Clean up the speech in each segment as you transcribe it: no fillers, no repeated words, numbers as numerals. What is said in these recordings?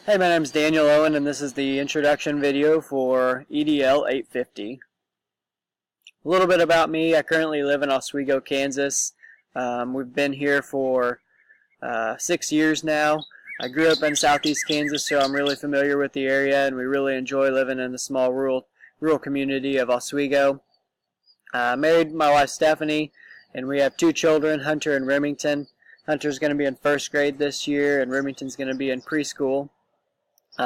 Hey, my name's Daniel Owen, and this is the introduction video for EDL 850. A little bit about me. I currently live in Oswego, Kansas. We've been here for 6 years now. I grew up in southeast Kansas, so I'm really familiar with the area, and we really enjoy living in the small rural community of Oswego. Married my wife Stephanie, and we have 2 children, Hunter and Remington. Hunter's going to be in 1st grade this year, and Remington's going to be in preschool.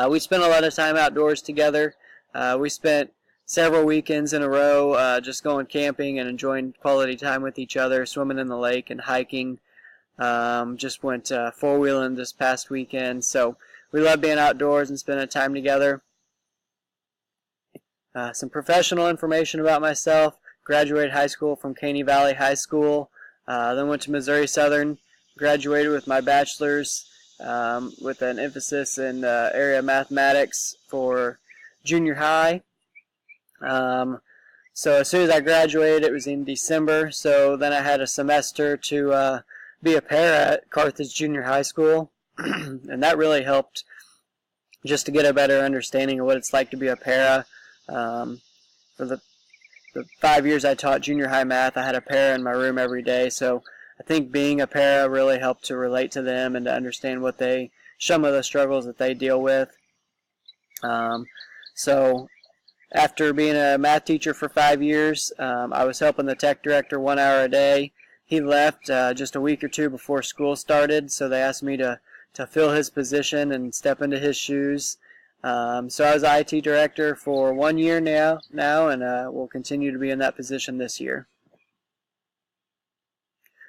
We spent a lot of time outdoors together. We spent several weekends in a row just going camping and enjoying quality time with each other, swimming in the lake and hiking. Just went four-wheeling this past weekend. So we love being outdoors and spending time together. Some professional information about myself. Graduated high school from Caney Valley High School. Then went to Missouri Southern. Graduated with my bachelor's. With an emphasis in area mathematics for junior high. So as soon as I graduated, it was in December, so then I had a semester to be a para at Carthage Junior High School, and that really helped just to get a better understanding of what it's like to be a para. For the 5 years I taught junior high math, I had a para in my room every day, so I think being a para really helped to relate to them and to understand some of the struggles that they deal with. So after being a math teacher for 5 years, I was helping the tech director 1 hour a day. He left just a week or two before school started, so they asked me to fill his position and step into his shoes. So I was IT director for 1 year now and will continue to be in that position this year.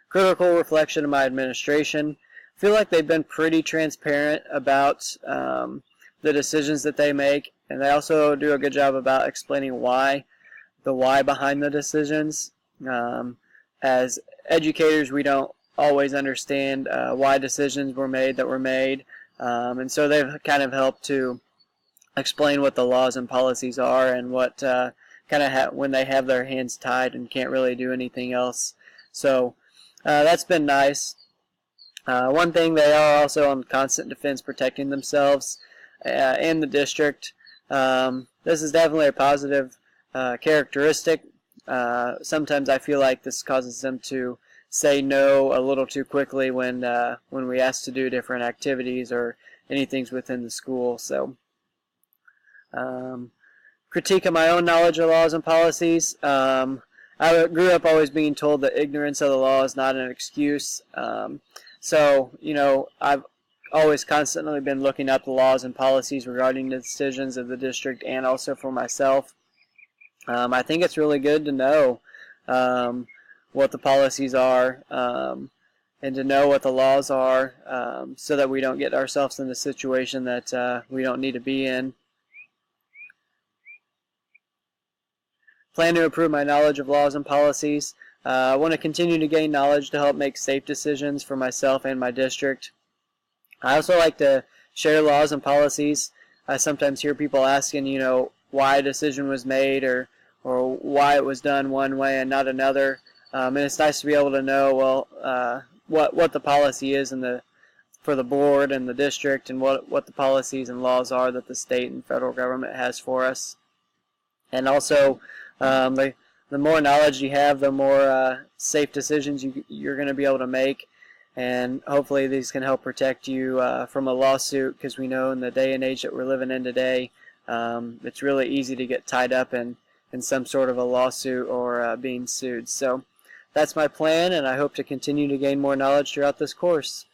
Critical reflection of my administration. I feel like they've been pretty transparent about the decisions that they make, and they also do a good job about explaining the why behind the decisions. As educators, we don't always understand why decisions were made that were made, and so they've kind of helped to explain what the laws and policies are and what when they have their hands tied and can't really do anything else. So that's been nice. One thing, they are also on constant defense protecting themselves and the district. This is definitely a positive characteristic. Sometimes I feel like this causes them to say no a little too quickly when we ask to do different activities or anything within the school. So critique of my own knowledge of laws and policies. I grew up always being told that ignorance of the law is not an excuse. So, I've always constantly been looking up the laws and policies regarding the decisions of the district and also for myself. I think it's really good to know what the policies are and to know what the laws are so that we don't get ourselves in a situation that we don't need to be in. Plan to improve my knowledge of laws and policies. I want to continue to gain knowledge to help make safe decisions for myself and my district. I also like to share laws and policies. I sometimes hear people asking, why a decision was made or why it was done one way and not another. And it's nice to be able to know, what the policy is for the board and the district, and what the policies and laws are that the state and federal government has for us. And also, the more knowledge you have, the more safe decisions you're going to be able to make, and hopefully these can help protect you from a lawsuit, because we know in the day and age that we're living in today, it's really easy to get tied up in some sort of a lawsuit or being sued. So that's my plan, and I hope to continue to gain more knowledge throughout this course.